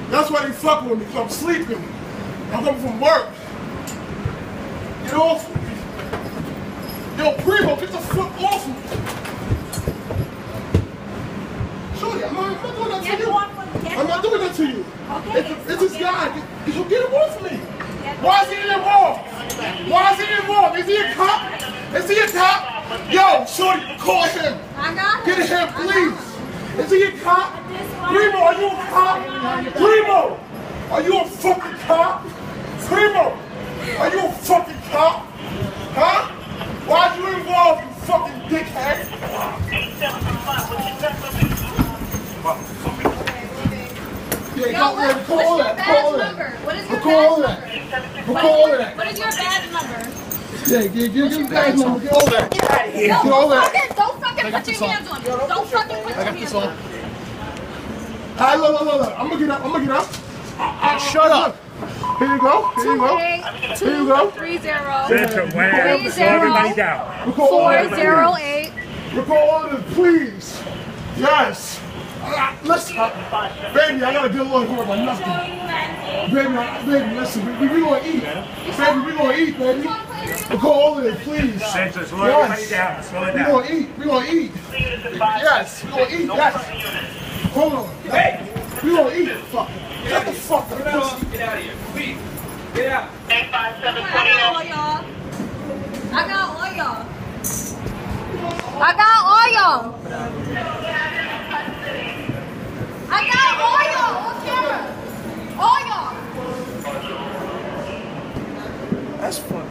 That's why they fuck with me, because I'm sleeping. I'm coming from work. Get off me. Yo, Primo, get the fuck off me. Shorty, I'm not doing that to you. I'm not doing that to you. Okay. It's this guy. Get him off me. Why is he involved? Why is he involved? Is he a cop? Is he a cop? Yo, Shorty, call him. I got Get him, please. Is he a cop? Primo, are you a cop? Primo, are you a fucking cop? Primo, are you a fucking cop? Record all of that. What is your badge number? Yeah, give me the badge number. Get all that. Get out of here. Get all that. Don't fucking put your hands on me. Don't fucking put your hands on me. Alright, look. I'm gonna get up. Shut up. Here you go. 282030. Everybody down. 408. Record all of this, please. Yes. Listen, baby, I gotta get a little more about nothing. Baby, listen, we gonna eat. Baby, we gonna eat, baby. Record all of it, please. Center, slow everybody down. Slow it down. We gonna eat. Yes, we gonna eat, yes. Hold on. Hey. We gonna eat. Fuck. Get the fuck up. Get out of here. Please. Get out. 85728. I got all y'all. All y'all. That's funny.